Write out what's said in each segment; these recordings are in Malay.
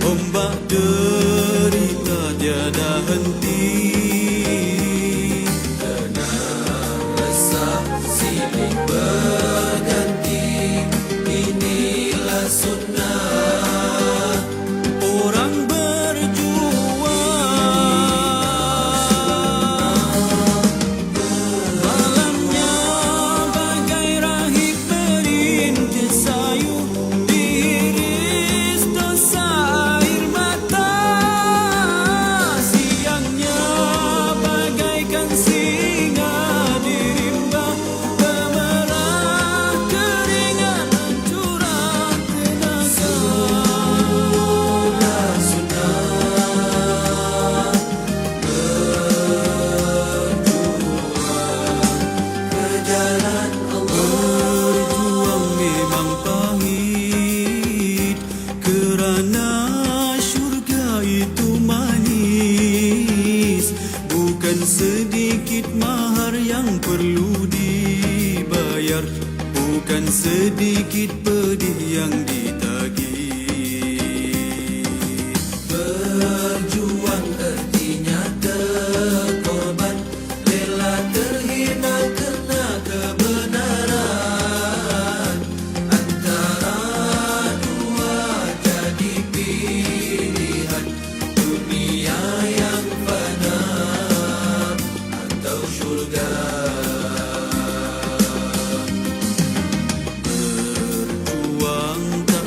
Ombak derita tiada henti, tenang resah silih berganti. Inilah sunnah orang berjuang. Malamnya bagai rahib merintis sayu, diiris dosa air mata. Siangnya bagaikan singa dirimba, gemerah keringat curah tenaga. Berjuang memang pahit, kerana syurga itu manis. Bukan sedikit mahar yang perlu dibayar, bukan sedikit pedih yang ditagih. Berjuang artinya berkorban, rela terhina kerana kebenaran. Antara dua jadi pilihan, dunia yang fana atau syurga. Berjuang tak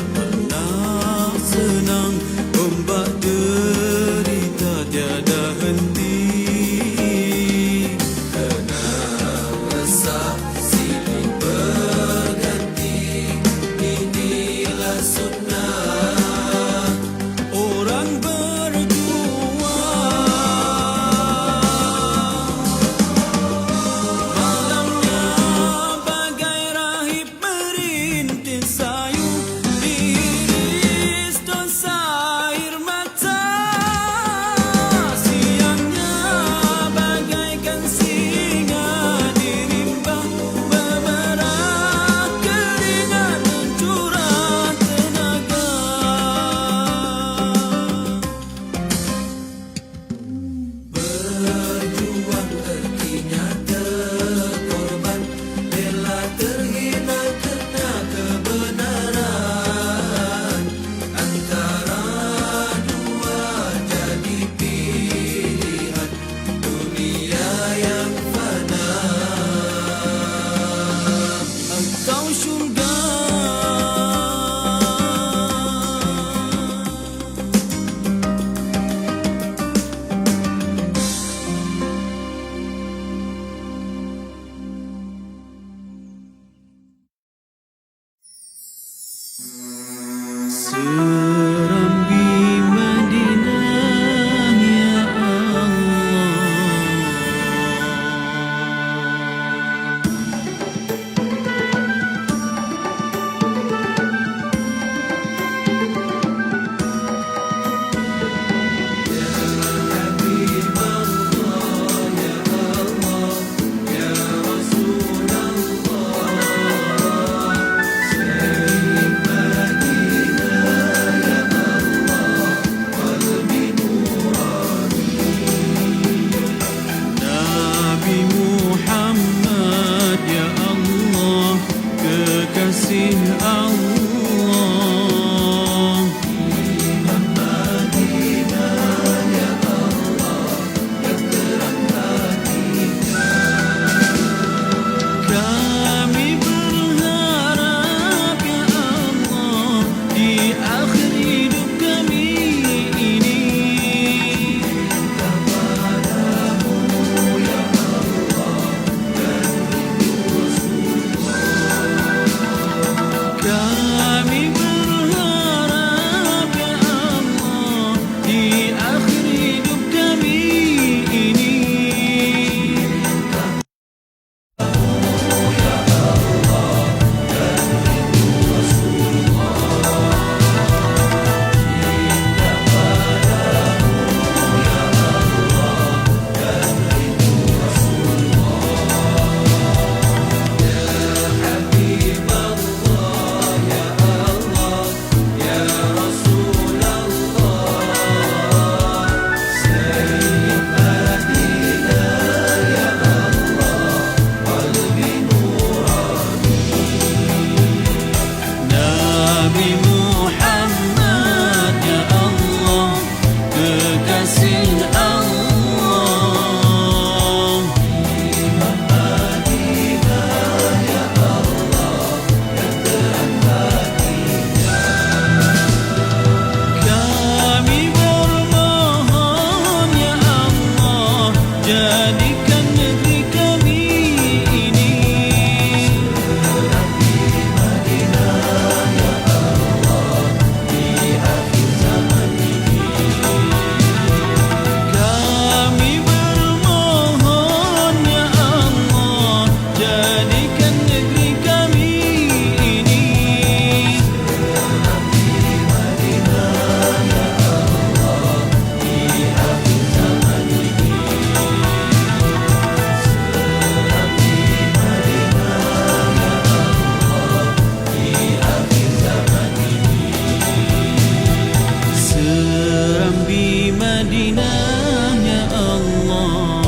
Madinahnya Allah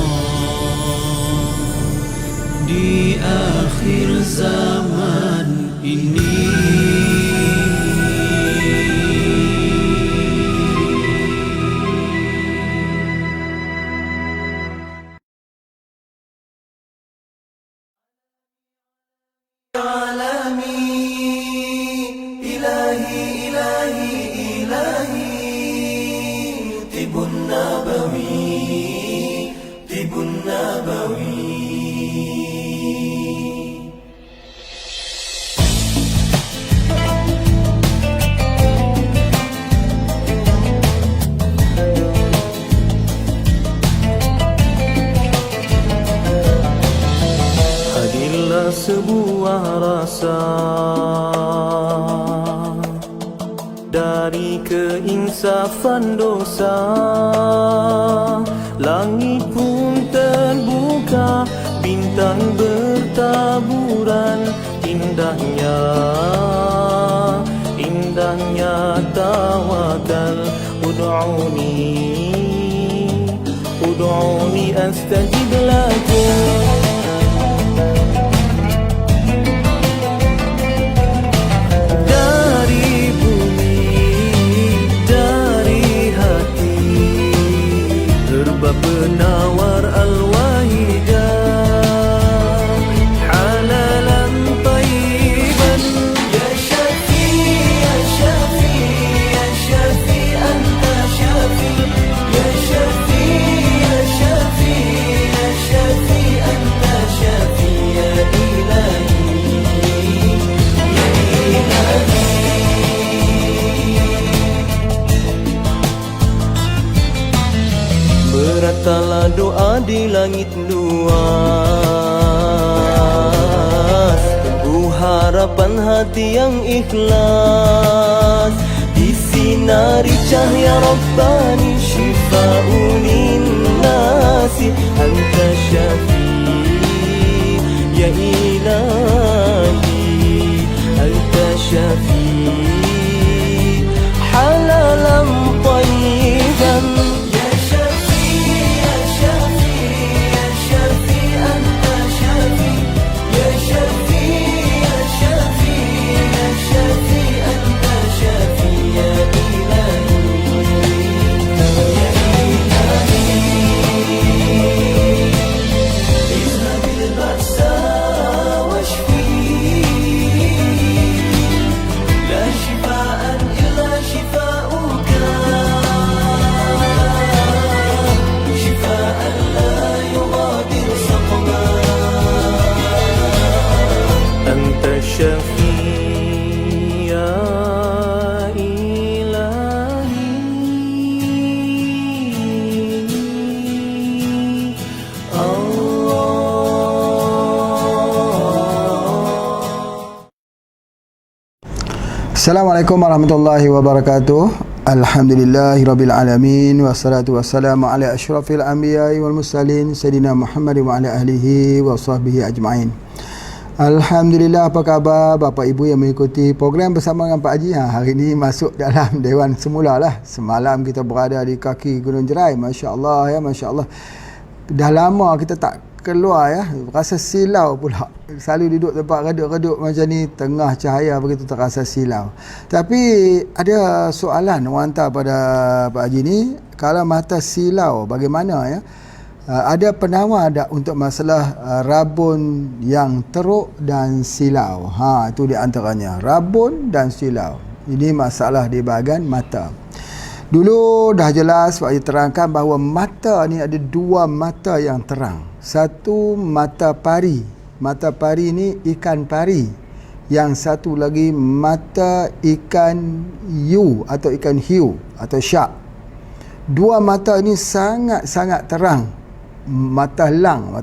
di akhir zaman ini. Hadirlah sebuah rasa dari keinsafan dosa, langit pun terbuka, bintang bertaburan, indahnya tawakal. Ud'uni astajib lakum. Penawar al-wahidah halalan tayyiban. Ya Syafi, Ya Syafi, Ya Syafi, Anta Syafi. Ya Syafi, Ya Syafi, Ya Syafi, Anta Syafi. Ya Ilahi, Ya Ilahi. Beratlah doa di langit luas, tunggu harapan hati yang ikhlas. Disinari cahaya Rabbani, syifa'un linnasi. Anta Syafi, Ya Ilahi, Anta Syafi, halalan tayyiban. Assalamualaikum warahmatullahi wabarakatuh. Alhamdulillahirabbil alamin wassalatu wassalamu ala asyrafil anbiya'i wal mursalin sayyidina Muhammad wa ala alihi wa sahbihi ajma'in. Alhamdulillah, apa khabar Bapak Ibu yang mengikuti program bersama dengan Pak Haji? Hari ini masuk dalam Dewan semula lah. Semalam kita berada di kaki Gunung Jerai. Masya-Allah ya, masya-Allah. Dah lama kita tak keluar ya, rasa silau pula. Selalu duduk tempat redup-redup macam ni, tengah cahaya begitu terasa silau. Tapi ada soalan orang hantar pada Pak Haji ni, kalau mata silau bagaimana ya? Ada penawar tak untuk masalah rabun yang teruk dan silau? Itu di antaranya, rabun dan silau. Ini masalah di bahagian mata. Dulu dah jelas Pak Haji terangkan bahawa mata ni ada dua mata yang terang. Satu mata pari. Mata pari ni ikan pari. Yang satu lagi mata ikan hiu atau ikan hiu atau shark. Dua mata ini sangat-sangat terang. Mata helang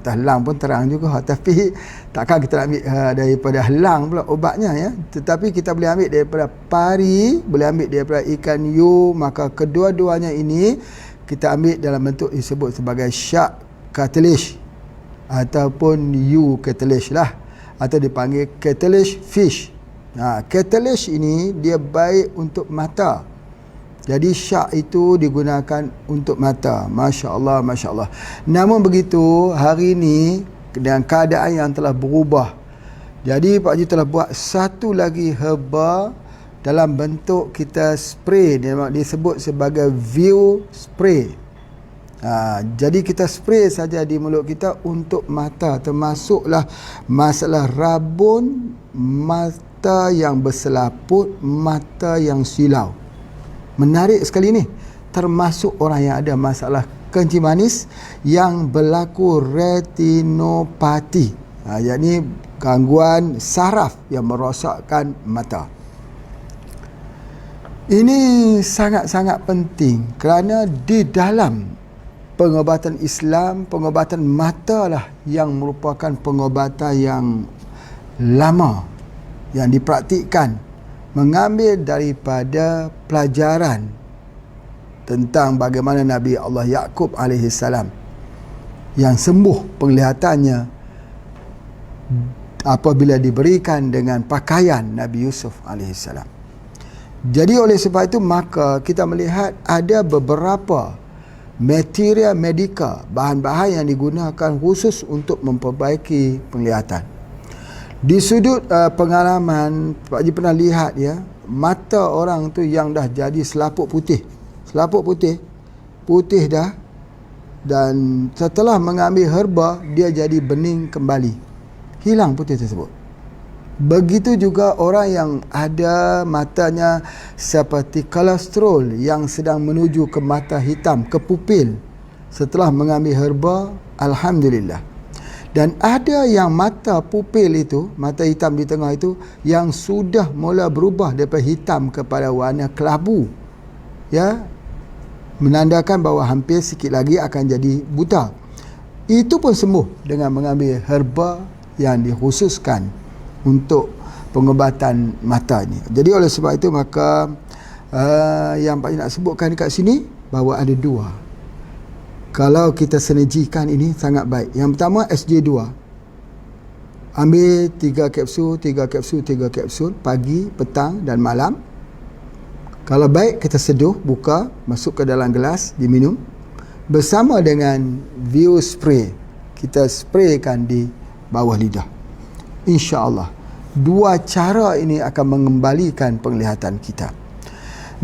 pun terang juga, tapi takkan kita nak ambil daripada helang pula obatnya ya. Tetapi kita boleh ambil daripada pari, boleh ambil daripada ikan hiu. Maka kedua-duanya ini kita ambil dalam bentuk disebut sebagai shark cartilage ataupun hiu cartilage lah, atau dipanggil cartilage fish. Cartilage ini dia baik untuk mata. Jadi syak itu digunakan untuk mata. Masya Allah, Masya Allah. Namun begitu, hari ini dengan keadaan yang telah berubah, jadi Pak Haji telah buat satu lagi herba dalam bentuk kita spray. Dia disebut sebagai view spray. Jadi kita spray saja di mulut kita untuk mata. Termasuklah masalah rabun, mata yang berselaput, mata yang silau. Menarik sekali ni. Termasuk orang yang ada masalah kencing manis yang berlaku retinopati. Yakni gangguan saraf yang merosakkan mata. Ini sangat-sangat penting kerana di dalam pengobatan Islam, pengobatan mata lah yang merupakan pengobatan yang lama yang dipraktikkan, mengambil daripada pelajaran tentang bagaimana Nabi Allah Yaqub alaihi salam yang sembuh penglihatannya apabila diberikan dengan pakaian Nabi Yusuf alaihi salam. Jadi oleh sebab itu maka kita melihat ada beberapa material medika, bahan-bahan yang digunakan khusus untuk memperbaiki penglihatan. Di sudut pengalaman, Pak Haji pernah lihat ya, mata orang tu yang dah jadi selaput putih dah, dan setelah mengambil herba dia jadi bening kembali, hilang putih tersebut. Begitu juga orang yang ada matanya seperti kolesterol yang sedang menuju ke mata hitam, ke pupil, setelah mengambil herba, alhamdulillah. Dan ada yang mata pupil itu, mata hitam di tengah itu, yang sudah mula berubah daripada hitam kepada warna kelabu, ya, menandakan bahawa hampir sikit lagi akan jadi buta. Itu pun sembuh dengan mengambil herba yang dikhususkan untuk pengobatan mata ini. Jadi oleh sebab itu maka yang Pak Haji nak sebutkan dekat sini bahawa ada dua. Kalau kita sinergikan ini sangat baik. Yang pertama SJ2. Ambil 3 kapsul pagi, petang dan malam. Kalau baik kita seduh, buka, masuk ke dalam gelas, diminum. Bersama dengan View Spray. Kita spraykan di bawah lidah. InsyaAllah. Dua cara ini akan mengembalikan penglihatan kita.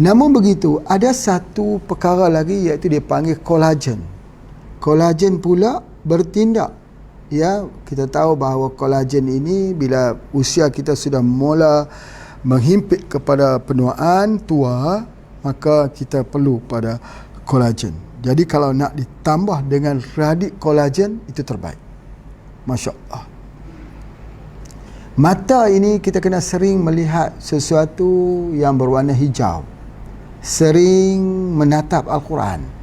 Namun begitu, ada satu perkara lagi iaitu dipanggil kolagen. Kolagen pula bertindak. Ya, kita tahu bahawa kolagen ini bila usia kita sudah mula menghimpit kepada penuaan tua, maka kita perlu pada kolagen. Jadi kalau nak ditambah dengan radik kolagen, itu terbaik. Masya Allah. Mata ini kita kena sering melihat sesuatu yang berwarna hijau. Sering menatap Al-Quran.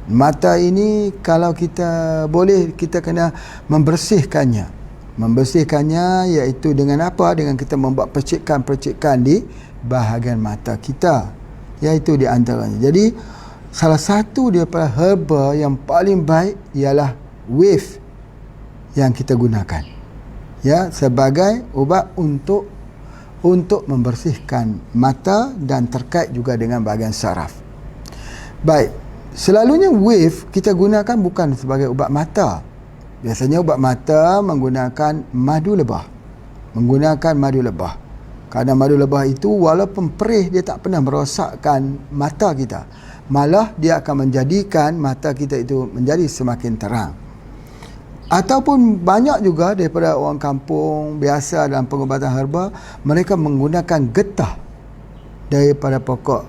Mata ini kalau kita boleh, kita kena membersihkannya. Membersihkannya iaitu dengan apa? Dengan kita membuat percikan-percikan di bahagian mata kita. Iaitu di antaranya. Jadi salah satu daripada herba yang paling baik ialah wave yang kita gunakan. Ya, sebagai ubat untuk membersihkan mata dan terkait juga dengan bahagian saraf. Baik. Selalunya wave kita gunakan bukan sebagai ubat mata. Biasanya ubat mata menggunakan madu lebah. Kerana madu lebah itu walaupun perih, dia tak pernah merosakkan mata kita. Malah dia akan menjadikan mata kita itu menjadi semakin terang. Ataupun banyak juga daripada orang kampung biasa dalam pengobatan herba, mereka menggunakan getah daripada pokok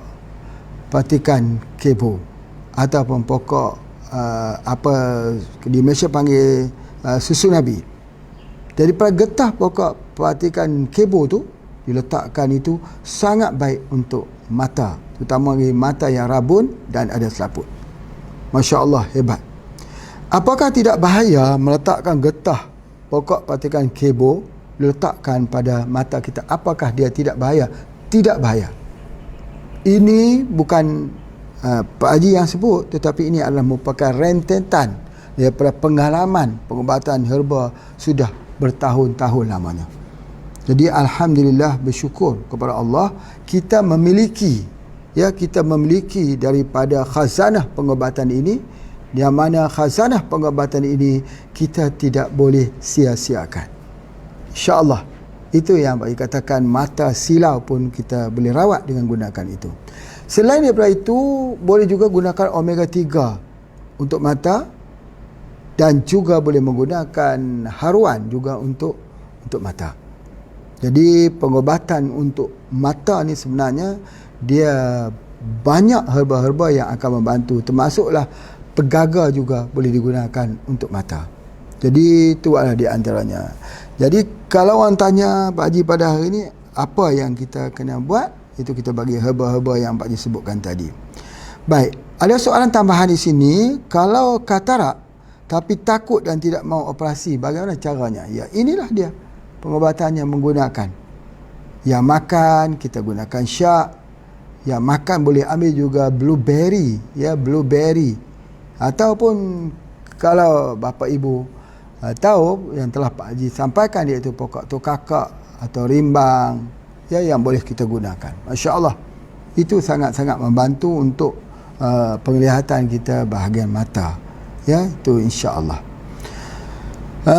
patikan kebo. Ataupun pokok di Malaysia panggil susu Nabi. Daripada getah pokok patikan kebo tu diletakkan, itu sangat baik untuk mata, terutama bagi mata yang rabun dan ada selaput. Masya Allah, hebat. Apakah tidak bahaya meletakkan getah pokok patikan kebo diletakkan pada mata kita? Apakah dia tidak bahaya? Tidak bahaya. Ini bukan Pak Haji yang sebut, tetapi ini adalah merupakan rentetan daripada pengalaman pengobatan herba sudah bertahun-tahun lamanya. Jadi alhamdulillah, bersyukur kepada Allah kita memiliki ya, kita memiliki daripada khazanah pengobatan ini, yang mana khazanah pengobatan ini kita tidak boleh sia-siakan. InsyaAllah itu yang Pak Haji katakan, mata silau pun kita boleh rawat dengan gunakan itu. Selain daripada itu, boleh juga gunakan omega 3 untuk mata, dan juga boleh menggunakan haruan juga untuk mata. Jadi pengobatan untuk mata ni sebenarnya dia banyak herba-herba yang akan membantu, termasuklah pegaga juga boleh digunakan untuk mata. Jadi itu adalah di antaranya. Jadi kalau orang tanya Pak Haji pada hari ini apa yang kita kena buat, itu kita bagi herba-herba yang Pak Haji sebutkan tadi. Baik, ada soalan tambahan di sini, kalau katarak tapi takut dan tidak mau operasi, bagaimana caranya? Ya, inilah dia pengobatannya, menggunakan yang makan kita gunakan syak, yang makan boleh ambil juga blueberry, ya, blueberry, ataupun kalau bapa ibu tahu yang telah Pak Haji sampaikan, iaitu pokok tokakak atau rimbang, ya, yang boleh kita gunakan. Masya-Allah, itu sangat-sangat membantu untuk penglihatan kita bahagian mata, ya, itu insya-Allah.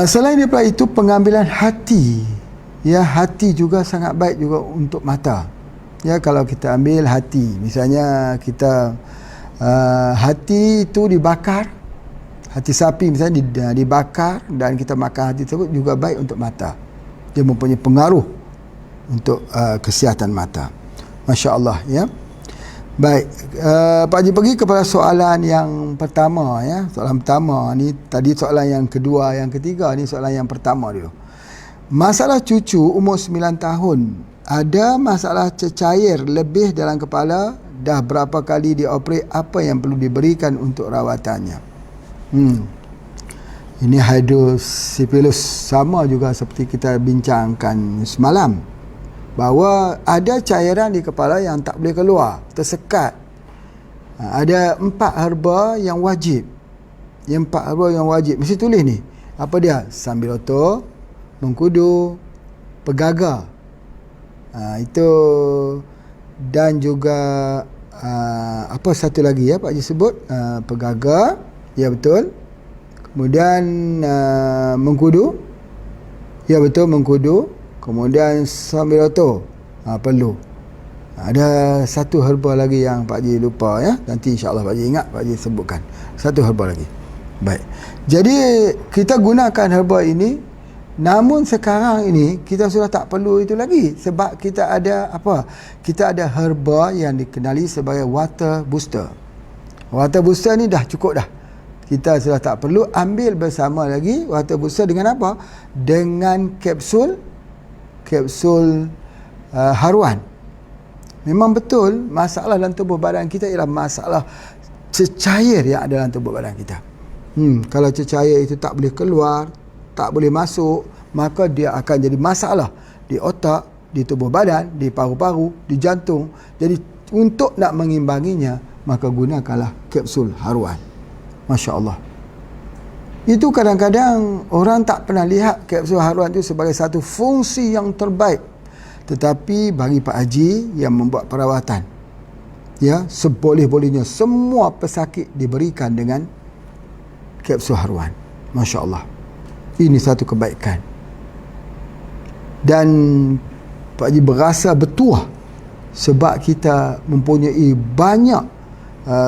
Selain daripada itu, pengambilan hati, ya, hati juga sangat baik juga untuk mata. Ya, kalau kita ambil hati, misalnya kita hati itu dibakar, hati sapi misalnya dibakar dan kita makan hati tersebut, juga baik untuk mata. Dia mempunyai pengaruh untuk kesihatan mata. Masya Allah, ya. Baik, Pak Haji pergi kepada soalan yang pertama, ya. Soalan pertama ni, tadi soalan yang kedua, yang ketiga, ni soalan yang pertama dulu. Masalah cucu umur 9 tahun, ada masalah cecair lebih dalam kepala, dah berapa kali dioperate, apa yang perlu diberikan untuk rawatannya? Ini hidrosipilus, sama juga seperti kita bincangkan semalam, bahawa ada cairan di kepala yang tak boleh keluar, tersekat. Ada 4 herba yang wajib. Yang 4 herba yang wajib, mesti tulis ni. Apa dia? Sambiloto, mengkudu, pegaga, itu, dan juga apa satu lagi, ya, Pak Haji sebut, pegaga, ya betul. Kemudian mengkudu, ya betul, mengkudu. Kemudian sambiloto, perlu. Ada satu herba lagi yang Pak Haji lupa, ya. Nanti insya-Allah Pak Haji ingat, Pak Haji sebutkan. Satu herba lagi. Baik. Jadi kita gunakan herba ini, namun sekarang ini kita sudah tak perlu itu lagi, sebab kita ada apa? Kita ada herba yang dikenali sebagai water booster. Water booster ni dah cukup dah. Kita sudah tak perlu ambil bersama lagi water booster dengan apa? Dengan kapsul haruan. Memang betul masalah dalam tubuh badan kita ialah masalah cecair yang ada dalam tubuh badan kita. Kalau cecair itu tak boleh keluar, tak boleh masuk, maka dia akan jadi masalah di otak, di tubuh badan, di paru-paru, di jantung. Jadi untuk nak mengimbanginya, maka gunakanlah kapsul haruan. Masya Allah. Itu kadang-kadang orang tak pernah lihat kapsul haruan itu sebagai satu fungsi yang terbaik. Tetapi bagi Pak Haji yang membuat perawatan, ya, seboleh-bolehnya semua pesakit diberikan dengan kapsul haruan. Masya Allah. Ini satu kebaikan. Dan Pak Haji berasa bertuah sebab kita mempunyai banyak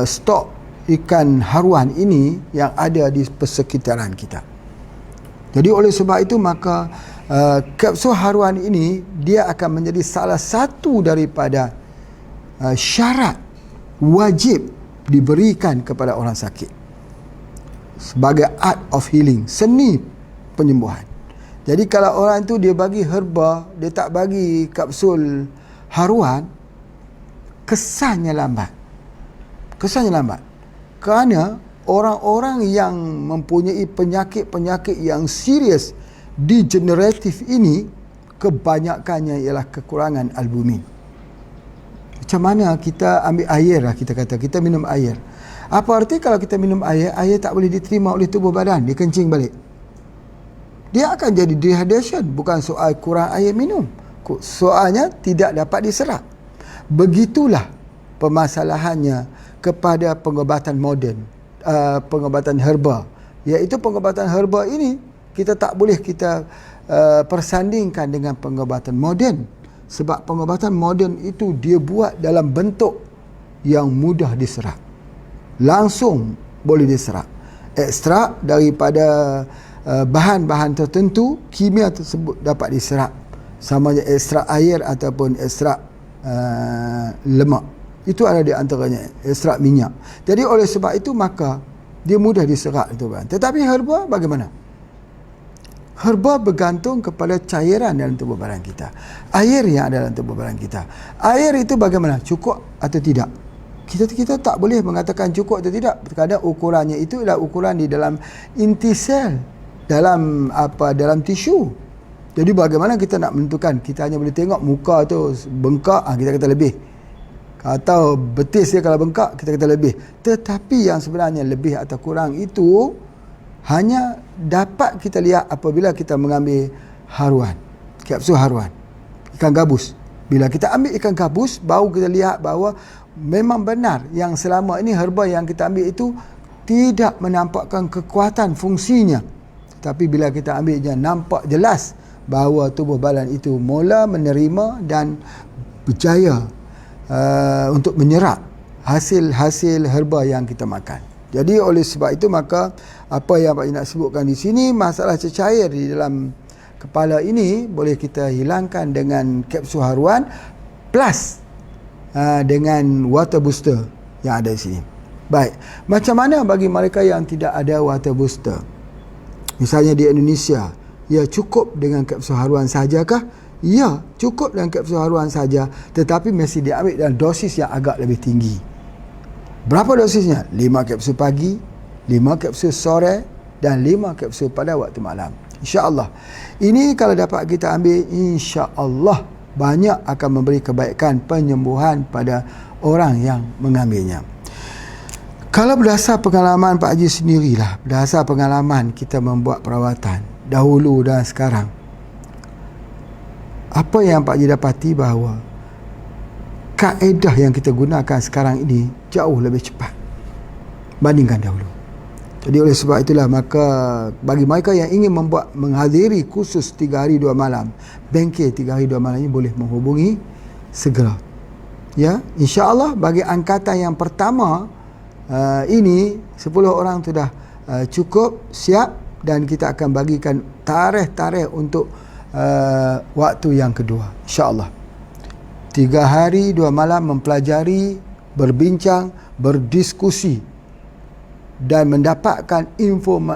stok ikan haruan ini yang ada di persekitaran kita. Jadi oleh sebab itu, maka kapsul haruan ini dia akan menjadi salah satu daripada syarat wajib diberikan kepada orang sakit sebagai art of healing, seni penyembuhan. Jadi kalau orang tu dia bagi herba, dia tak bagi kapsul haruan, kesannya lambat. Kerana orang-orang yang mempunyai penyakit-penyakit yang serius degeneratif ini, kebanyakannya ialah kekurangan albumin. Macam mana kita ambil air lah, kita kata kita minum air. Apa arti kalau kita minum air, air tak boleh diterima oleh tubuh badan, dia kencing balik. Dia akan jadi dehydration, bukan soal kurang air minum. Soalnya tidak dapat diserap. Begitulah permasalahannya kepada pengobatan moden, pengobatan herba. Iaitu pengobatan herba ini kita tak boleh kita persandingkan dengan pengobatan moden, sebab pengobatan moden itu dia buat dalam bentuk yang mudah diserap, langsung boleh diserap, ekstrak daripada bahan-bahan tertentu, kimia tersebut dapat diserap, sama ada ekstrak air ataupun ekstrak lemak. Itu ada di antaranya ekstrak minyak. Jadi oleh sebab itu maka dia mudah diserap itu kan. Tetapi herba bagaimana? Herba bergantung kepada cairan dalam tubuh badan kita, air yang ada dalam tubuh badan kita. Air itu bagaimana? Cukup atau tidak? Kita tak boleh mengatakan cukup atau tidak, kerana ukurannya itu adalah ukuran di dalam inti sel, dalam tisu. Jadi bagaimana kita nak menentukan? Kita hanya boleh tengok muka tu bengkak, kita kata lebih, atau betis dia kalau bengkak kita kata lebih. Tetapi yang sebenarnya lebih atau kurang itu hanya dapat kita lihat apabila kita mengambil haruan, kapsul haruan, ikan gabus. Bila kita ambil ikan gabus, baru kita lihat bahawa memang benar yang selama ini herba yang kita ambil itu tidak menampakkan kekuatan fungsinya. Tapi bila kita ambilnya, nampak jelas bahawa tubuh badan itu mula menerima dan berjaya untuk menyerap hasil-hasil herba yang kita makan. Jadi oleh sebab itu maka apa yang Pak nak sebutkan di sini, masalah cecair di dalam kepala ini boleh kita hilangkan dengan kapsul haruan plus dengan water booster yang ada di sini. Baik, macam mana bagi mereka yang tidak ada water booster? Misalnya di Indonesia, ya cukup dengan kapsul haruan sajakah? Ya, cukup dengan kapsul haruan saja, tetapi mesti diambil dalam dosis yang agak lebih tinggi. Berapa dosisnya? 5 kapsul pagi, 5 kapsul sore dan 5 kapsul pada waktu malam. InsyaAllah. Ini kalau dapat kita ambil, insyaAllah banyak akan memberi kebaikan penyembuhan pada orang yang mengambilnya. Kalau berdasar pengalaman Pak Haji sendirilah, berdasar pengalaman kita membuat perawatan dahulu dan sekarang, apa yang Pak Haji dapati bahawa kaedah yang kita gunakan sekarang ini jauh lebih cepat bandingkan dahulu. Jadi oleh sebab itulah maka bagi mereka yang ingin menghadiri kursus 3 hari 2 malam, bengkel 3 hari 2 malam ini boleh menghubungi segera. Ya, insya-Allah bagi angkatan yang pertama ini 10 orang sudah cukup siap, dan kita akan bagikan tarikh-tarikh untuk waktu yang kedua, insya-Allah. 3 hari 2 malam mempelajari, berbincang, berdiskusi dan mendapatkan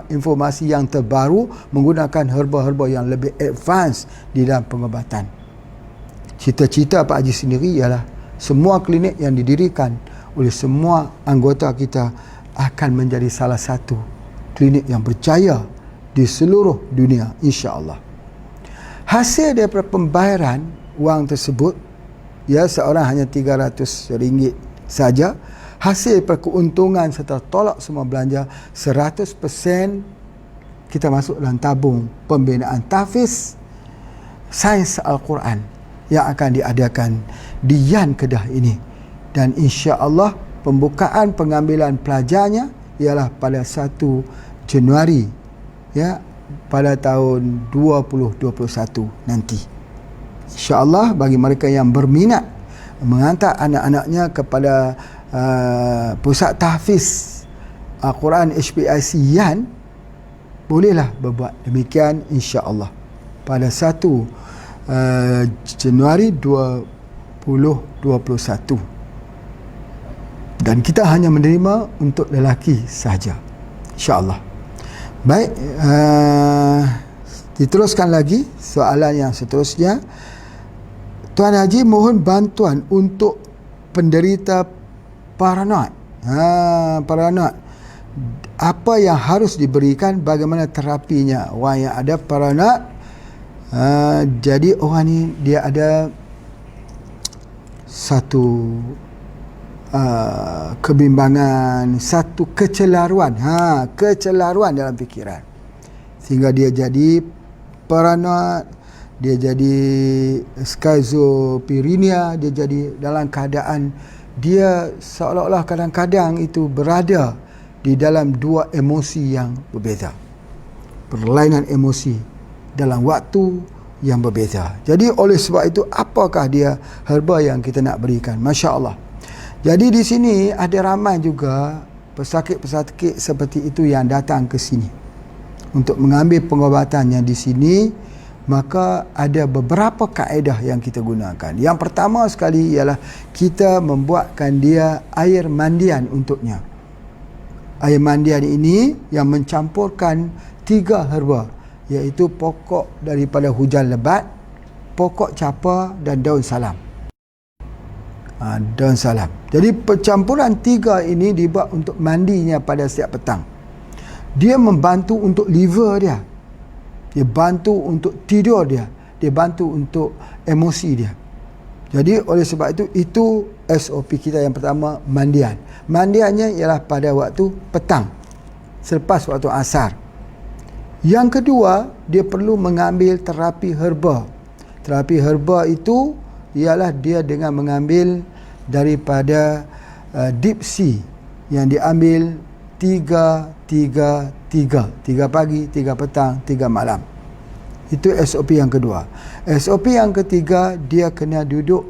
informasi yang terbaru menggunakan herba-herba yang lebih advance di dalam pengobatan. Cita-cita Pak Haji sendiri ialah semua klinik yang didirikan oleh semua anggota kita akan menjadi salah satu klinik yang berjaya di seluruh dunia, insya-Allah. Hasil daripada pembayaran wang tersebut, ya, seorang hanya RM300 saja. Hasil daripada keuntungan serta tolak semua belanja, 100% kita masuk dalam tabung pembinaan tahfiz sains Al-Quran yang akan diadakan di Yan Kedah ini. Dan insya-Allah pembukaan pengambilan pelajarnya ialah pada 1 Januari, ya, pada tahun 2021 nanti. InsyaAllah bagi mereka yang berminat menghantar anak-anaknya kepada pusat tahfiz Al-Quran HPIC Yan, bolehlah berbuat demikian insya-Allah pada 1 Januari 2021. Dan kita hanya menerima untuk lelaki saja, insya-Allah. Baik, diteruskan lagi soalan yang seterusnya. Tuan Haji mohon bantuan untuk penderita paranoid. Paranoid. Apa yang harus diberikan, bagaimana terapinya? Orang yang ada paranoid, jadi orang ni dia ada satu kebimbangan, satu kecelaruan, kecelaruan dalam fikiran, sehingga dia jadi paranoid, dia jadi skizofrenia, dia jadi dalam keadaan dia seolah-olah kadang-kadang itu berada di dalam dua emosi yang berbeza. Perlainan emosi dalam waktu yang berbeza. Jadi oleh sebab itu, apakah dia herba yang kita nak berikan? Masya Allah. Jadi di sini ada ramai juga pesakit-pesakit seperti itu yang datang ke sini untuk mengambil pengobatannya di sini. Maka ada beberapa kaedah yang kita gunakan. Yang pertama sekali ialah kita membuatkan dia air mandian untuknya. Air mandian ini yang mencampurkan 3 herba, iaitu pokok daripada hujan lebat, pokok capa dan daun salam. Daun salam. Jadi percampuran 3 ini dibuat untuk mandinya pada setiap petang. Dia membantu untuk liver dia. Dia bantu untuk tidur dia. Dia bantu untuk emosi dia. Jadi oleh sebab itu SOP kita yang pertama, mandian. Mandiannya ialah pada waktu petang, selepas waktu asar. Yang kedua, dia perlu mengambil terapi herba. Terapi herba itu ialah dia dengan mengambil daripada deep sea yang diambil 3 pagi, 3 petang, 3 malam. Itu SOP yang kedua. SOP yang ketiga, dia kena duduk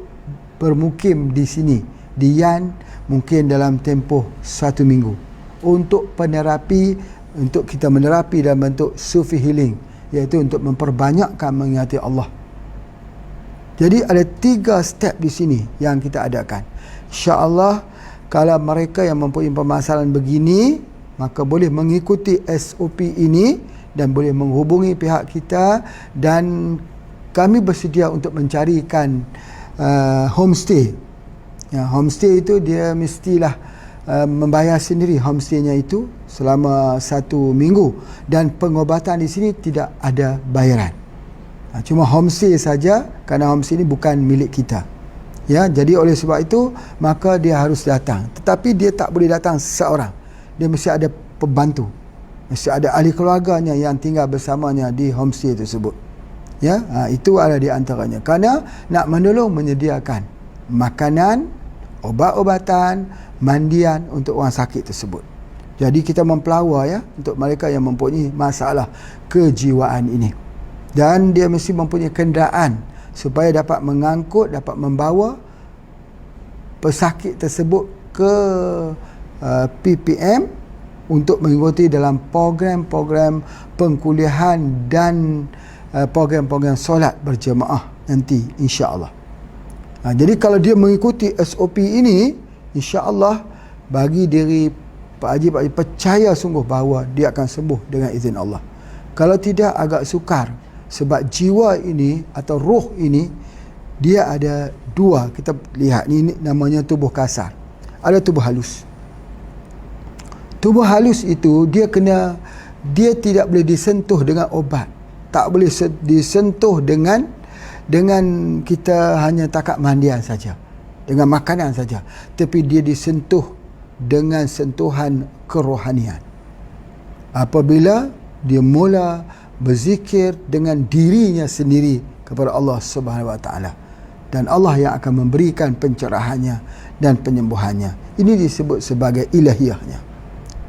bermukim di sini, di Yan, mungkin dalam tempoh 1 minggu untuk penerapi, untuk kita menerapi dalam bentuk sufi healing, iaitu untuk memperbanyakkan mengingati Allah. Jadi ada 3 step di sini yang kita adakan. InsyaAllah kalau mereka yang mempunyai permasalahan begini, maka boleh mengikuti SOP ini dan boleh menghubungi pihak kita, dan kami bersedia untuk mencarikan homestay. Homestay itu dia mestilah membayar sendiri homestaynya itu selama 1 minggu, dan pengobatan di sini tidak ada bayaran. Cuma homestay saja, kerana homestay ini bukan milik kita. Jadi oleh sebab itu maka dia harus datang, tetapi dia tak boleh datang seorang. Dia mesti ada pembantu, mesti ada ahli keluarganya yang tinggal bersamanya di homestay tersebut. Itu ada di antaranya. Kerana nak menolong menyediakan makanan, obat-obatan, mandian untuk orang sakit tersebut. Jadi kita mempelawa untuk mereka yang mempunyai masalah kejiwaan ini. Dan dia mesti mempunyai kenderaan supaya dapat mengangkut, dapat membawa pesakit tersebut ke PPM untuk mengikuti dalam program-program pengkuliahan dan program-program solat berjemaah nanti, insya-Allah. Jadi kalau dia mengikuti SOP ini, insya-Allah bagi diri Pak Haji percaya sungguh bahawa dia akan sembuh dengan izin Allah. Kalau tidak, agak sukar, sebab jiwa ini atau roh ini dia ada 2. Kita lihat ni namanya tubuh kasar, ada tubuh halus. Tubuh halus itu dia tidak boleh disentuh dengan obat, tak boleh disentuh dengan kita hanya takat mandian saja, dengan makanan saja, tapi dia disentuh dengan sentuhan kerohanian. Apabila dia mula berzikir dengan dirinya sendiri kepada Allah Subhanahu Wa Taala, dan Allah yang akan memberikan pencerahannya dan penyembuhannya. Ini disebut sebagai ilahiyahnya.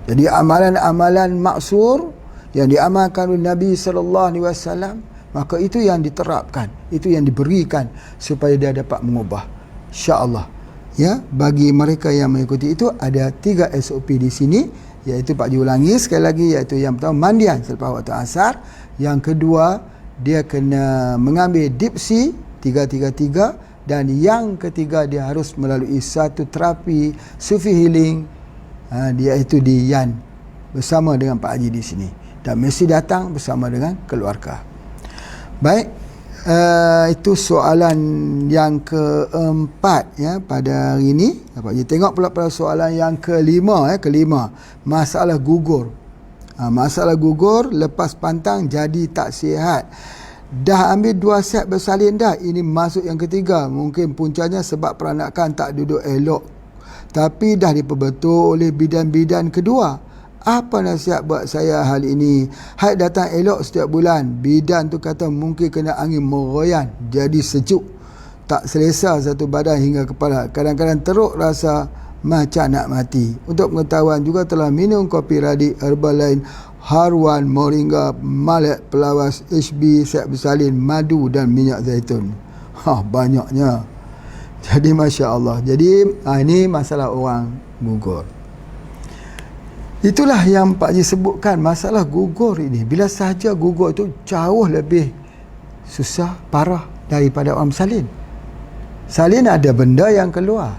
Jadi amalan-amalan maksur yang diamalkan oleh Nabi SAW, maka itu yang diterapkan, itu yang diberikan supaya dia dapat mengubah. InsyaAllah. Bagi mereka yang mengikuti itu ada 3 SOP di sini, iaitu Pak Haji ulangi sekali lagi, iaitu yang pertama mandian selepas waktu asar, yang kedua dia kena mengambil deep sea 333, dan yang ketiga dia harus melalui satu terapi sufi healing, dia itu di Yan bersama dengan Pak Haji di sini, dan mesti datang bersama dengan keluarga. Baik, itu soalan yang keempat pada hari ini. Pak Haji tengok pula pada soalan yang kelima. Masalah gugur. Masalah gugur lepas pantang jadi tak sihat. Dah ambil 2 set bersalin dah, ini masuk yang ketiga. Mungkin puncanya sebab peranakan tak duduk elok, tapi dah diperbetul oleh bidan-bidan kedua. Apa nasihat buat saya hal ini? Haid datang elok setiap bulan. Bidan tu kata mungkin kena angin meroyan jadi sejuk. tak selesa satu badan hingga kepala. Kadang-kadang teruk rasa macam nak mati. Untuk pengetahuan juga telah minum kopi radik, herbal lain, Harwan, Moringa, Malek, Pelawas, HB, Siap Bersalin, madu dan minyak zaitun. Banyaknya. Jadi Masya Allah. Jadi ini masalah orang gugur. Itulah yang Pak Haji sebutkan, masalah gugur ini. Bila sahaja gugur itu jauh lebih susah, parah daripada orang salin. Salin ada benda yang keluar.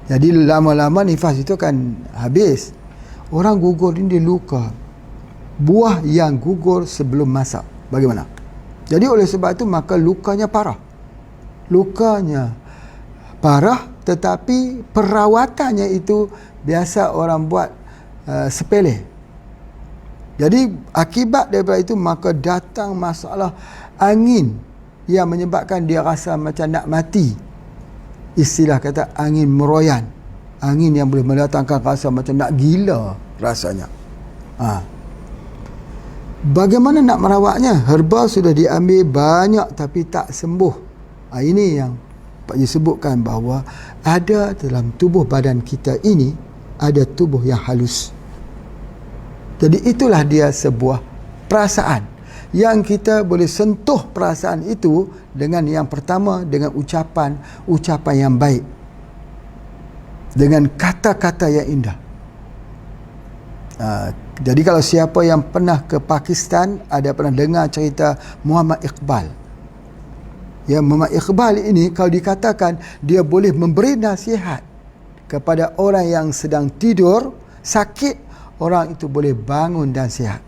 Jadi lama-lama nifas itu akan habis. Orang gugur ini dia luka. Buah yang gugur sebelum masak. Bagaimana? Jadi oleh sebab itu maka lukanya parah. Lukanya parah, tetapi perawatannya itu biasa orang buat sepele. Jadi akibat daripada itu maka datang masalah angin yang menyebabkan dia rasa macam nak mati. Istilah kata angin meroyan. Angin yang boleh mendatangkan rasa macam nak gila rasanya. Bagaimana nak merawatnya? Herba sudah diambil banyak tapi tak sembuh. Ini yang Pak Haji sebutkan, bahawa ada dalam tubuh badan kita ini ada tubuh yang halus. Jadi itulah dia sebuah perasaan yang kita boleh sentuh perasaan itu dengan yang pertama, dengan ucapan yang baik, dengan kata-kata yang indah. Jadi kalau siapa yang pernah ke Pakistan ada pernah dengar cerita Muhammad Iqbal. Ya, Muhammad Iqbal ini kalau dikatakan dia boleh memberi nasihat kepada orang yang sedang tidur sakit, orang itu boleh bangun dan sihat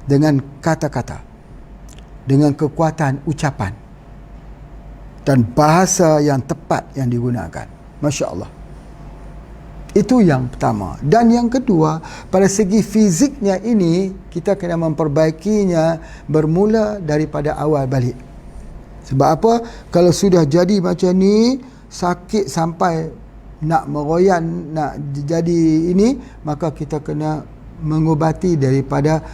dengan kata-kata, dengan kekuatan ucapan dan bahasa yang tepat yang digunakan. Masya Allah. Itu yang pertama. Dan yang kedua, pada segi fiziknya ini kita kena memperbaikinya bermula daripada awal balik. Sebab apa? Kalau sudah jadi macam ni, sakit sampai nak meroyan, nak jadi ini, maka kita kena mengubati daripada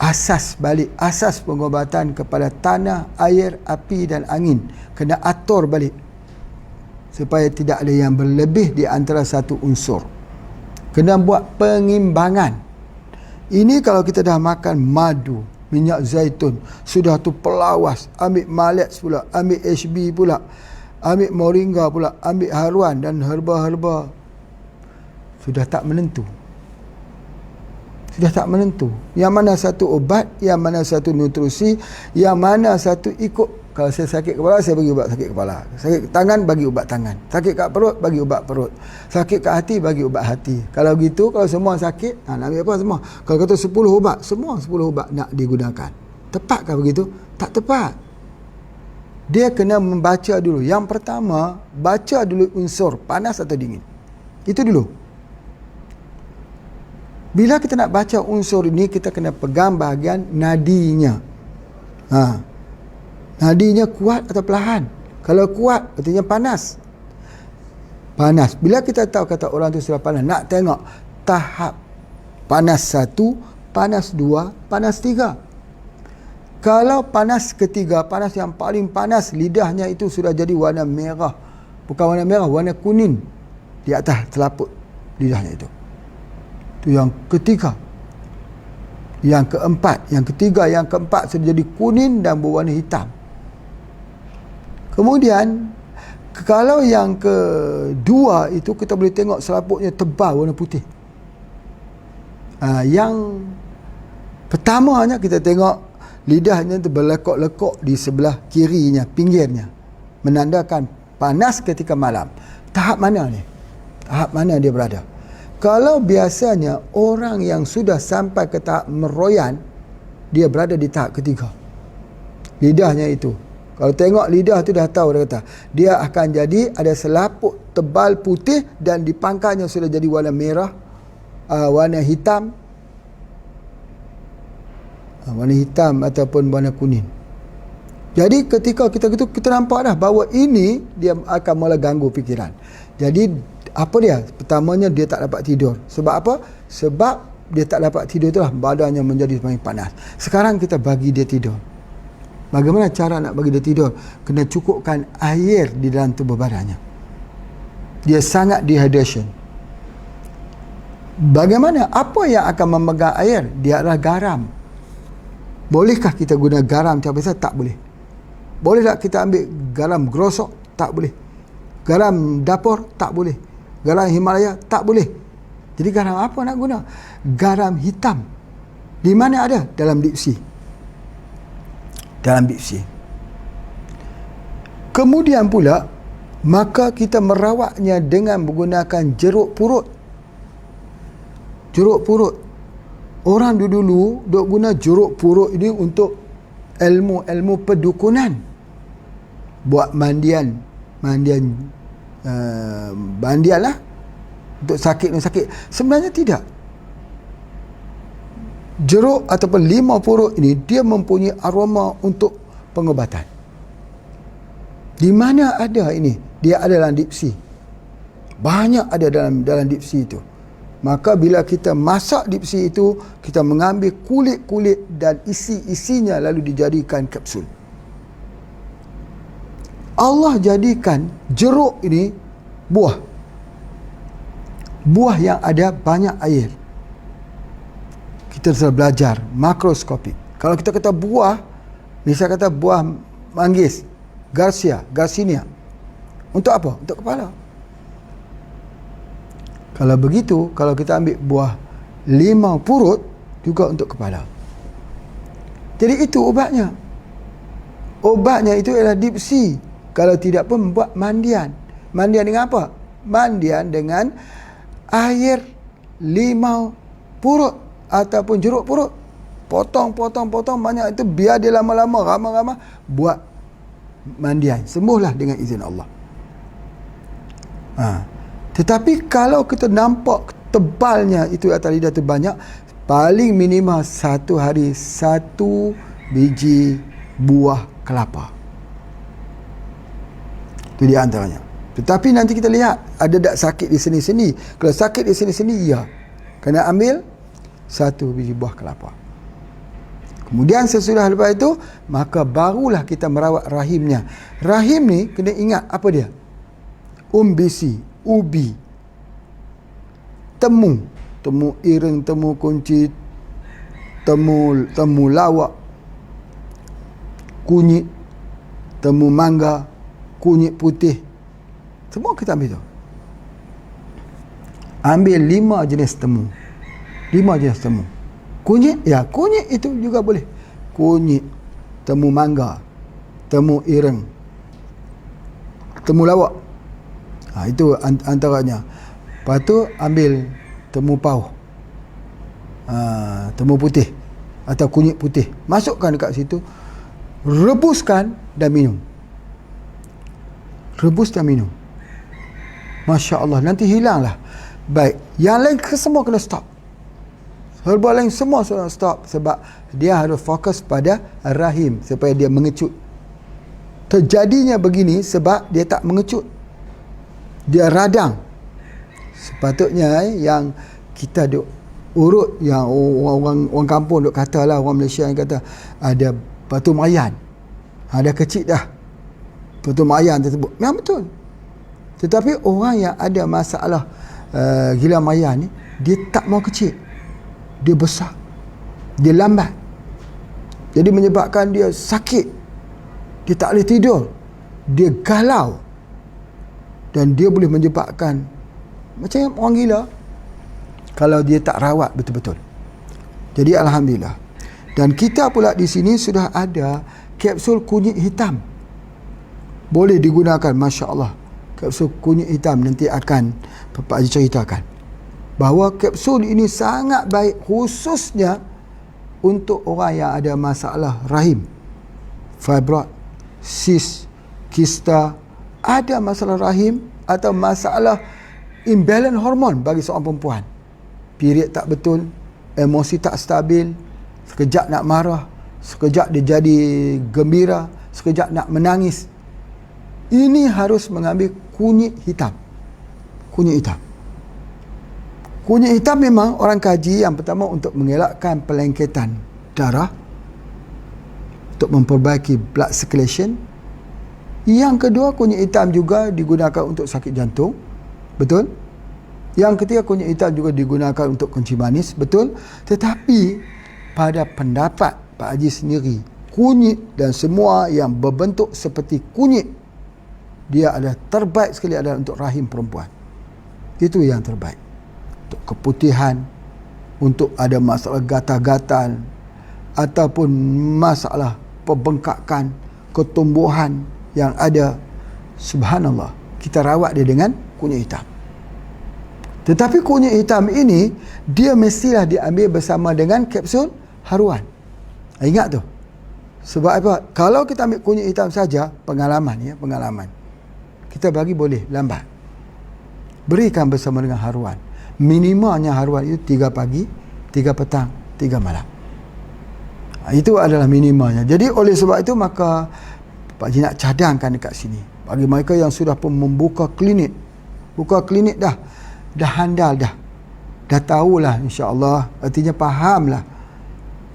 asas balik. Asas pengobatan kepada tanah, air, api dan angin. Kena atur balik supaya tidak ada yang berlebih di antara satu unsur. Kena buat pengimbangan. Ini kalau kita dah makan madu, minyak zaitun, sudah tu Pelawas, ambil Malek pula, ambil HB pula, ambil Moringa pula, ambil Harwan dan herba-herba, sudah tak menentu. Sudah tak menentu. Yang mana satu obat, yang mana satu nutrisi, yang mana satu ikut. Kalau saya sakit kepala, saya bagi ubat sakit kepala. Sakit tangan, bagi ubat tangan. Sakit kat perut, bagi ubat perut. Sakit kat hati, bagi ubat hati. Kalau gitu, kalau semua sakit, nak ambil apa semua? Kalau kata 10 ubat, semua 10 ubat nak digunakan. Tepatkah begitu? Tak tepat. Dia kena membaca dulu. Yang pertama, baca dulu unsur panas atau dingin. Itu dulu. Bila kita nak baca unsur ini, kita kena pegang bahagian nadinya. Nadinya kuat atau perlahan. Kalau kuat, artinya panas. Panas. Bila kita tahu kata orang tu sudah panas, nak tengok tahap panas 1, panas 2, panas 3. Kalau panas ketiga, panas yang paling panas, lidahnya itu sudah jadi warna merah. Bukan warna merah, warna kuning di atas telaput lidahnya itu. Itu yang ketiga. Yang keempat, yang ketiga, yang keempat sudah jadi kuning dan berwarna hitam. Kemudian kalau yang kedua itu kita boleh tengok selaputnya tebal warna putih. Yang pertamanya kita tengok lidahnya tu berlekok-lekok di sebelah kirinya, pinggirnya, menandakan panas ketika malam. Tahap mana ni? Tahap mana dia berada? Kalau biasanya orang yang sudah sampai ke tahap meroyan, dia berada di tahap ketiga. Lidahnya itu, kalau tengok lidah tu dah tahu, dia kata dia akan jadi ada selaput tebal putih dan di pangkalnya sudah jadi warna merah, warna hitam, warna hitam ataupun warna kuning. Jadi ketika kita nampak dah bahawa ini dia akan mula ganggu fikiran. Jadi apa dia? Pertamanya dia tak dapat tidur. Sebab apa? Sebab dia tak dapat tidur itulah badannya menjadi semakin panas. Sekarang kita bagi dia tidur. Bagaimana cara nak bagi dia tidur? Kena cukupkan air di dalam tubuh badannya. Dia sangat dehydration. Bagaimana? Apa yang akan memegang air? Dia adalah garam. Bolehkah kita guna garam macam biasa? Tak boleh. Boleh tak kita ambil garam grosok? Tak boleh. Garam dapur? Tak boleh. Garam Himalaya? Tak boleh. Jadi garam apa nak guna? Garam hitam. Di mana ada? Dalam deep sea. Dalam deep sea. Kemudian pula, maka kita merawatnya dengan menggunakan jeruk purut. Jeruk purut. Orang dulu duk guna jeruk purut ini untuk ilmu pedukunan. Buat mandian lah. Untuk sakit. Sebenarnya tidak. Jeruk ataupun limau purut ini, dia mempunyai aroma untuk pengobatan. Di mana ada ini? Dia ada dalam deep sea. Banyak ada dalam deep sea itu. Maka bila kita masak deep sea itu, kita mengambil kulit-kulit dan isi-isinya lalu dijadikan kapsul. Allah jadikan jeruk ini buah. Buah yang ada banyak air. Kita telah belajar makroskopik. Kalau kita kata buah, misalnya kata buah manggis, Garcinia. Untuk apa? Untuk kepala. Kalau begitu, kalau kita ambil buah limau purut, juga untuk kepala. Jadi itu ubatnya. Ubatnya itu adalah deep sea. Kalau tidak pun buat mandian. Mandian dengan apa? Mandian dengan air limau purut ataupun jeruk purut. Potong banyak itu, biar dia lama-lama, ramai-ramai, buat mandian. Sembuhlah dengan izin Allah. Tetapi kalau kita nampak tebalnya itu atas lidah tu banyak, paling minimal satu hari 1 biji buah kelapa. Itu di antaranya. Tetapi nanti kita lihat ada tak sakit di sini-sini. Kalau sakit di sini-sini, ya, kena ambil 1 biji buah kelapa. Kemudian sesudah lepas itu, maka barulah kita merawat rahimnya. Rahim ni kena ingat apa dia? Bisi, ubi, temu ireng, temu kunci, temu lawak, kunyit, temu mangga, kunyit putih. Semua kita ambil tu. Ambil 5 jenis temu. 5 jenis temu. Kunyit, ya, kunyit itu juga boleh. Kunyit, temu mangga, temu ireng, temu lawak. Itu antaranya. Lepas tu ambil temu pauh, temu putih atau kunyit putih. Masukkan dekat situ. Rebuskan dan minum. Rebus dan minum. Masya Allah, nanti hilanglah. Baik, yang lain semua kena stop. Herba lain semua sudah stop. Sebab dia harus fokus pada rahim supaya dia mengecut. Terjadinya begini sebab dia tak mengecut, dia radang. Sepatutnya yang kita duk urut, yang orang kampung duk kata lah, orang Malaysia yang kata ada batu mayan, ada kecil dah batu mayan tersebut. Memang betul. Tetapi orang yang ada masalah gila mayan ni, dia tak mau kecil, dia besar, dia lambat. Jadi menyebabkan dia sakit, dia tak boleh tidur, dia galau, dan dia boleh menyebabkan macam orang gila kalau dia tak rawat betul-betul. Jadi alhamdulillah. Dan kita pula di sini sudah ada kapsul kunyit hitam. Boleh digunakan, Masya Allah. Kapsul kunyit hitam nanti akan Pak Haji ceritakan bahawa kapsul ini sangat baik, khususnya untuk orang yang ada masalah rahim, fibroid, sis, kista, ada masalah rahim atau masalah imbalance hormon bagi seorang perempuan. Period tak betul, emosi tak stabil, sekejap nak marah, sekejap dia jadi gembira, sekejap nak menangis. Ini harus mengambil kunyit hitam. Kunyit hitam. Kunyit hitam memang orang kaji yang pertama untuk mengelakkan pelengketan darah, untuk memperbaiki blood circulation. Yang kedua, kunyit hitam juga digunakan untuk sakit jantung. Betul? Yang ketiga, kunyit hitam juga digunakan untuk kencing manis. Betul? Tetapi pada pendapat Pak Haji sendiri, kunyit dan semua yang berbentuk seperti kunyit, dia adalah terbaik sekali adalah untuk rahim perempuan. Itu yang terbaik. Untuk keputihan, untuk ada masalah gatal-gatal ataupun masalah pembengkakan, ketumbuhan yang ada, subhanallah, kita rawat dia dengan kunyit hitam. Tetapi kunyit hitam ini dia mestilah diambil bersama dengan kapsul haruan. Ingat tu. Sebab apa? Kalau kita ambil kunyit hitam saja, pengalaman, kita bagi boleh lambat. Berikan bersama dengan haruan. Minimalnya haruan itu 3 pagi, 3 petang, 3 malam. Itu adalah minimalnya. Jadi oleh sebab itu maka Pak Haji nak cadangkan dekat sini. Bagi mereka yang sudah pun membuka klinik. Buka klinik dah handal dah. Dah tahulah insya-Allah, artinya fahamlah.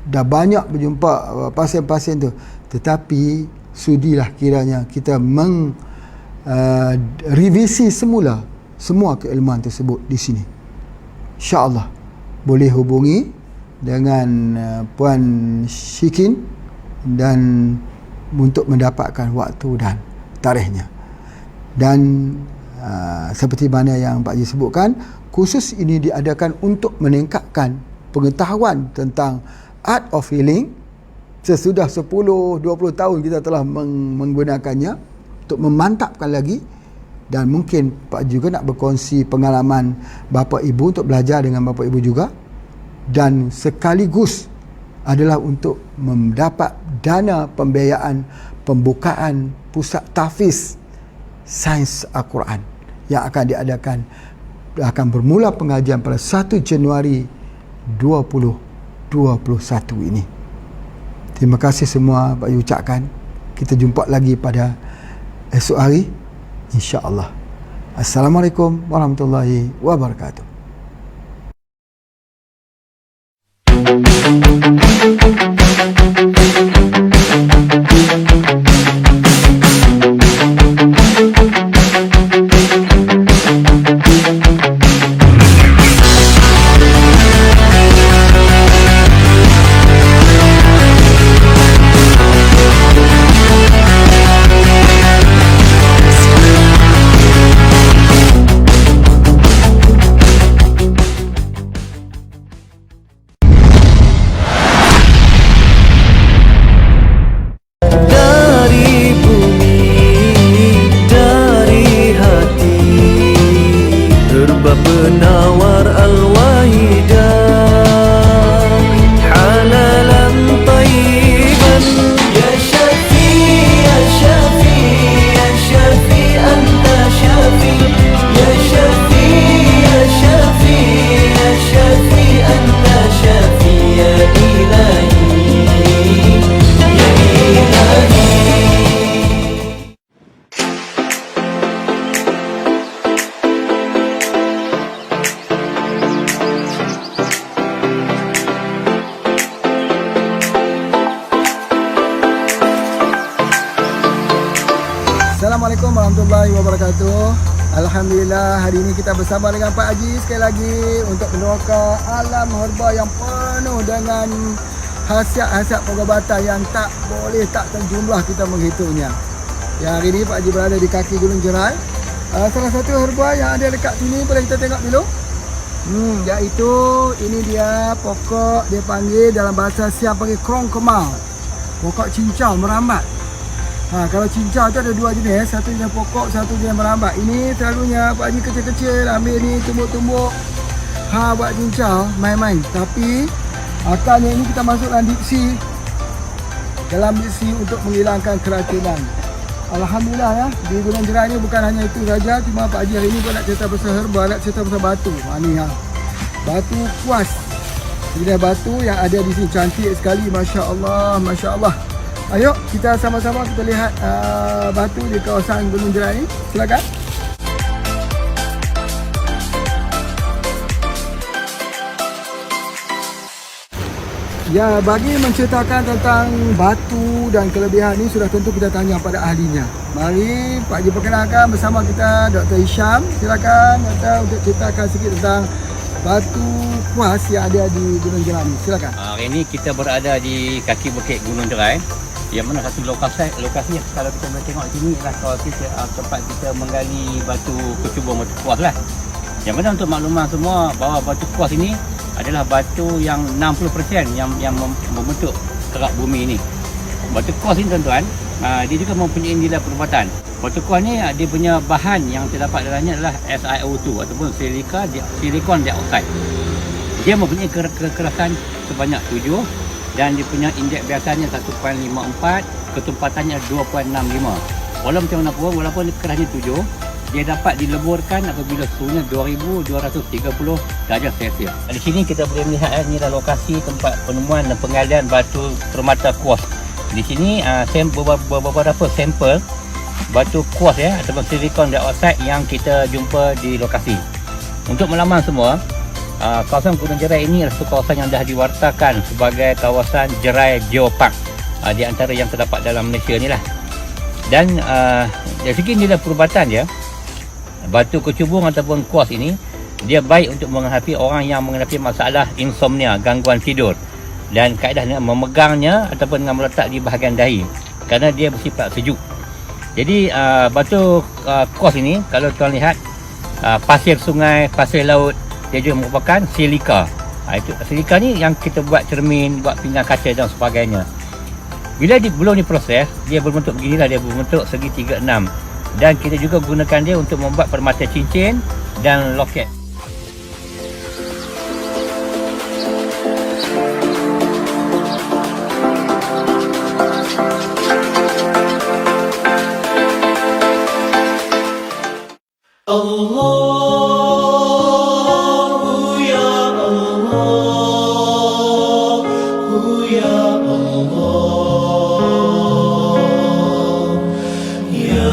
Dah banyak berjumpa pasien-pasien tu. Tetapi sudilah kiranya kita revisi semula semua keilmuan tersebut di sini. InsyaAllah boleh hubungi dengan Puan Syikin dan untuk mendapatkan waktu dan tarikhnya. Dan seperti mana yang Pak Haji sebutkan, khusus ini diadakan untuk meningkatkan pengetahuan tentang art of healing. Sesudah 10-20 tahun kita telah menggunakannya untuk memantapkan lagi. Dan mungkin Pak Haji juga nak berkongsi pengalaman bapa ibu untuk belajar dengan bapa ibu juga. Dan sekaligus adalah untuk mendapat dana pembiayaan pembukaan pusat tahfiz sains Al-Quran yang akan diadakan, akan bermula pengajian pada 1 Januari 2021 ini. Terima kasih semua Pak Haji ucapkan. Kita jumpa lagi pada esok hari, insya-Allah. Assalamualaikum warahmatullahi wabarakatuh. Assalamualaikum warahmatullahi wabarakatuh. Alhamdulillah, hari ini kita bersama dengan Pak Haji sekali lagi untuk meneroka alam herba yang penuh dengan khasiat-khasiat pengobatan yang tak terjumlah kita menghitungnya. Yang hari ini Pak Haji berada di kaki Gunung Jerai. Salah satu herba yang ada dekat sini boleh kita tengok dulu. Iaitu ini dia pokok, dia panggil dalam bahasa Siam panggil krong kemau. Pokok cincau merambat. Kalau cincau tu ada 2 jenis, satu jenis pokok, satu jenis merambat. Ini selalunya Pak Haji kecil-kecil ambil ni tumbuk-tumbuk buat cincau main-main. Tapi akarnya ini kita masuk dalam deep sea untuk menghilangkan keracunan. Alhamdulillah ya, di Gunung Jerai ni bukan hanya itu saja, cuma Pak Haji hari ini pun nak cerita pasal herba, nak cerita pasal batu. Batu kuas. Jenis batu yang ada di sini cantik sekali, masya-Allah, masya-Allah. Ayo kita sama-sama kita lihat batu di kawasan Gunung Jerai ini. Silakan. Ya, bagi menceritakan tentang batu dan kelebihan ini sudah tentu kita tanya pada ahlinya. Mari Pak Haji perkenalkan bersama kita Dr. Hisham. Silakan Dr. untuk ceritakan sikit tentang batu kuas yang ada di Gunung Jeram. Silakan. Hari ini kita berada di kaki bukit Gunung Jerai, yang mana satu lokasi yang kalau kita boleh tengok di sini adalah kawasan tempat kita menggali batu kecubung batu kuas lah. Yang mana untuk makluman semua bahawa batu kuas ini adalah batu yang 60% yang membentuk kerak bumi ini. Batu kuas ini tuan-tuan, dia juga mempunyai nilai perubatan. Batu kuas ni dia punya bahan yang terdapat dalamnya adalah SiO2 ataupun silikon dioksida. Dia mempunyai kekerasan sebanyak 7 dan dia punya indeks biasanya 1.54, ketumpatannya 2.65. Walaupun kerasnya 7, dia dapat dileburkan apabila suhunya 2230 darjah Celsius. Di sini kita boleh melihat ini adalah lokasi tempat penemuan dan penggalian batu permata kuas. Di sini beberapa sampel batu kuas ataupun silikon dioksida yang kita jumpa di lokasi. Untuk melaman semua, kawasan Gunung Jerai ini adalah satu kawasan yang dah diwartakan sebagai kawasan Jerai Geopark di antara yang terdapat dalam Malaysia ni lah. Dan dari segi nilai perubatan dia, batu kecubung ataupun kuas ini dia baik untuk menghadapi orang yang menghadapi masalah insomnia, gangguan tidur, dan kaedah dengan memegangnya ataupun dengan meletak di bahagian dahi kerana dia bersifat sejuk. Jadi batu kuas ini kalau tuan lihat, pasir sungai, pasir laut, dia juga merupakan silika. Silika ni yang kita buat cermin, buat pinggan kaca dan sebagainya. Bila belum diproses, dia berbentuk beginilah, dia berbentuk segi 3/6. Dan kita juga gunakan dia untuk membuat permata cincin dan loket. Allahu ya Allahu ya Allah ya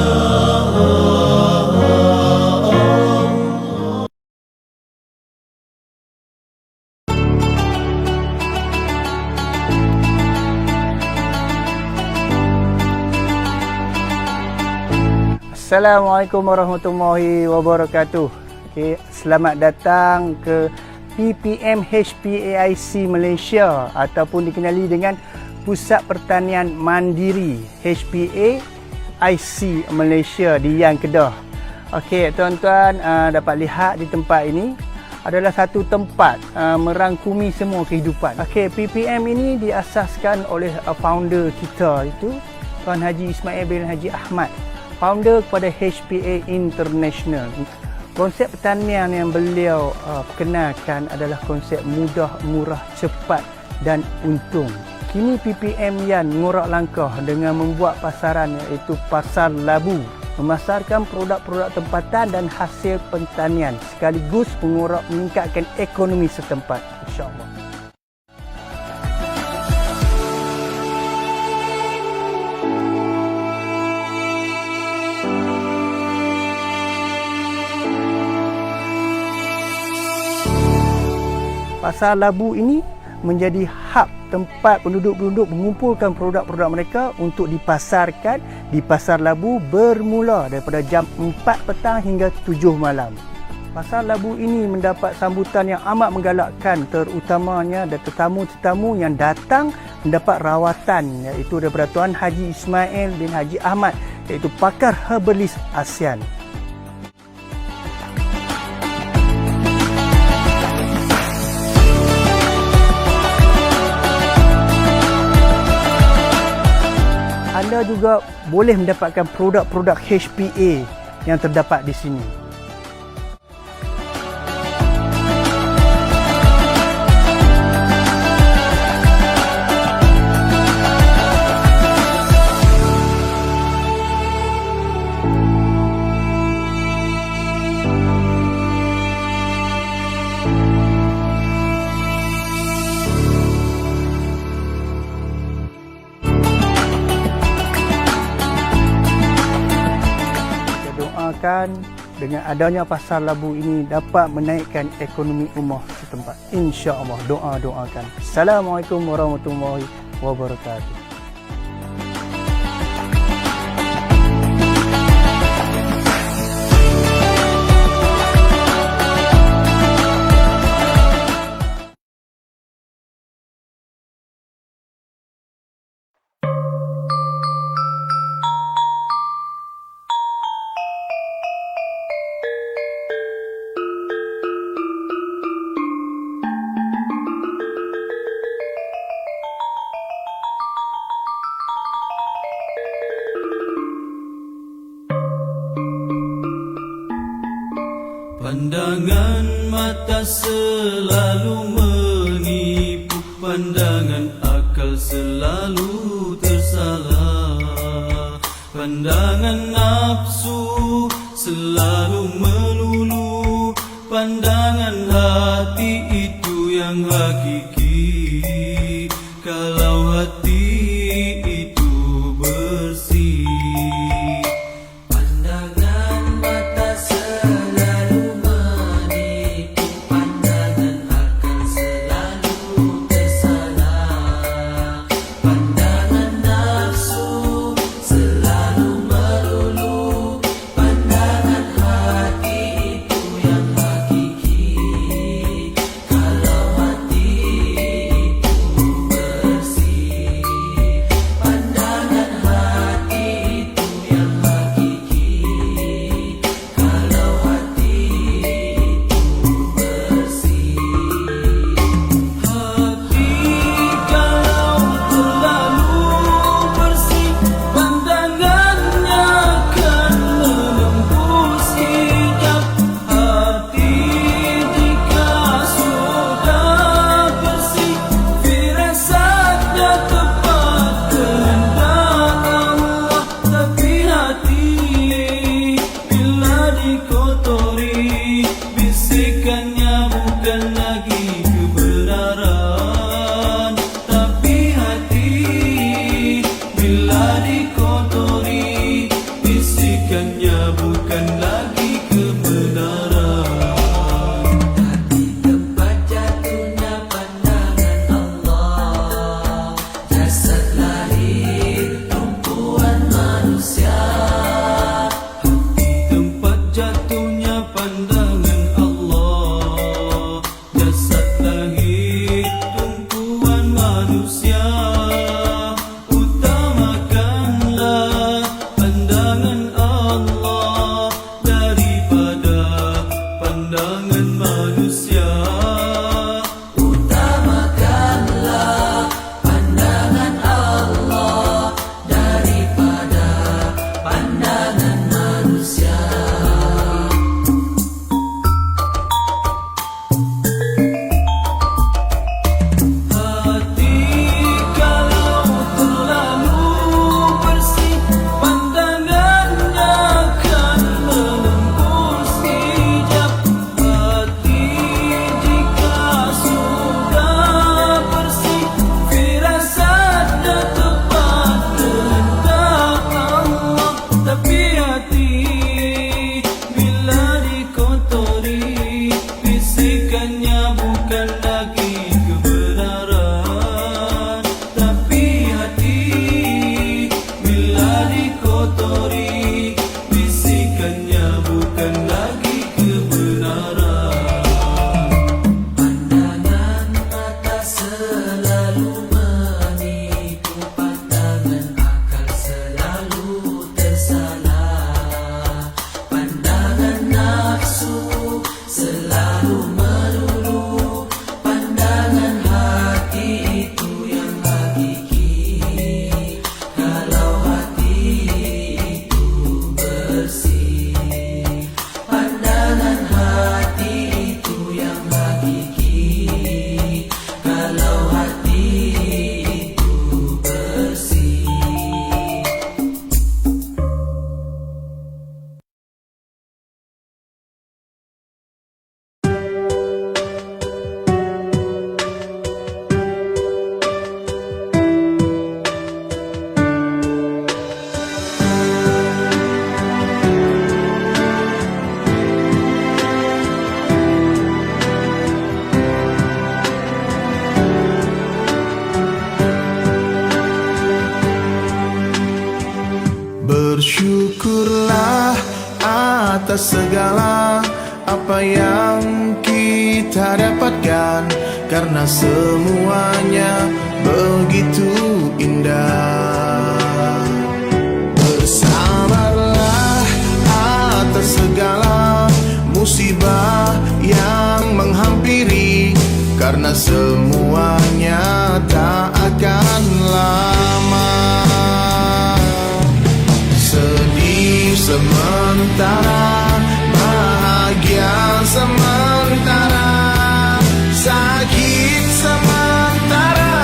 Assalamualaikum warahmatullahi wabarakatuh. Okay, selamat datang ke PPM HPAIC Malaysia ataupun dikenali dengan Pusat Pertanian Mandiri HPAIC Malaysia di Yang Kedah. Okey, tuan-tuan dapat lihat di tempat ini adalah satu tempat merangkumi semua kehidupan. Okey, PPM ini diasaskan oleh founder kita itu Tuan Haji Ismail bin Haji Ahmad, founder kepada HPA International. Konsep pertanian yang beliau kenalkan adalah konsep mudah, murah, cepat dan untung. Kini PPM Yan mengorak langkah dengan membuat pasaran iaitu Pasar Labu, memasarkan produk-produk tempatan dan hasil pertanian sekaligus meningkatkan ekonomi setempat, insya-Allah. Pasar Labu ini menjadi hub tempat penduduk-penduduk mengumpulkan produk-produk mereka untuk dipasarkan di Pasar Labu bermula daripada jam 4 petang hingga 7 malam. Pasar Labu ini mendapat sambutan yang amat menggalakkan, terutamanya dari tetamu-tetamu yang datang mendapat rawatan iaitu daripada Tuan Haji Ismail bin Haji Ahmad iaitu pakar herbalis ASEAN. Anda juga boleh mendapatkan produk-produk HPA yang terdapat di sini. dengan adanya pasar labu ini dapat menaikkan ekonomi rumah setempat. InsyaAllah, doakan. Assalamualaikum warahmatullahi wabarakatuh. Pandangan mata selalu menipu, pandangan akal selalu tersalah. Pandangan nafsu selalu melulu, pandangan hati itu yang hakiki. Kalau hati itu bersih, Bersyukurlah atas segala apa yang kita dapatkan, karena semuanya begitu indah. Bersabarlah atas segala musibah yang menghampiri, karena semuanya tak akan lama. Sedih sementara, bahagia sementara, sakit sementara,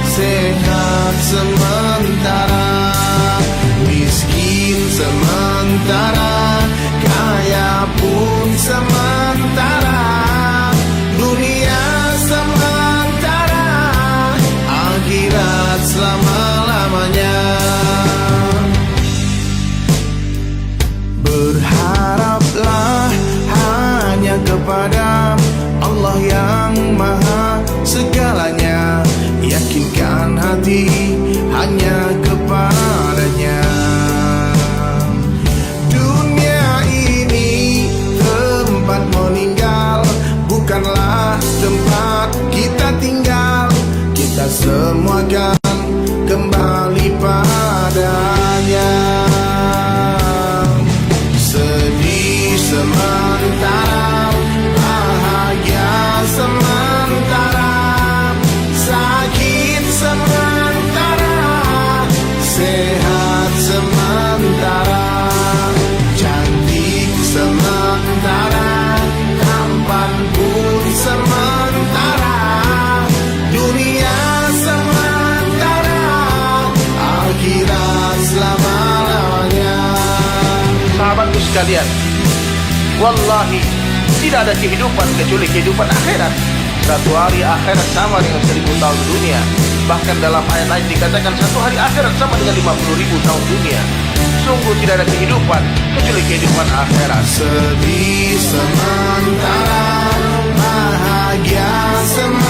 sehat sementara, miskin sementara, kaya pun sementara, dunia sementara, akhirat selama-lamanya. Berharaplah hanya kepada Allah yang maha segalanya, yakinkan hati hanya kepadanya. Dunia ini tempat meninggal, bukanlah tempat kita tinggal. Kita semua akan kembali padanya. Sedih sementara, bahagia sementara, sakit sementara, sehat sementara, cantik sementara, tampan pun sementara, dunia sementara, akhirat selama-lamanya. Sahabatku sekalian, wallahi tidak ada kehidupan kecuali kehidupan akhirat. Satu hari akhirat sama dengan 1000 tahun dunia. Bahkan dalam ayat lain dikatakan satu hari akhirat sama dengan 50.000 tahun dunia. Sungguh tidak ada kehidupan kecuali kehidupan akhirat. Sedih sementara, bahagia sementara,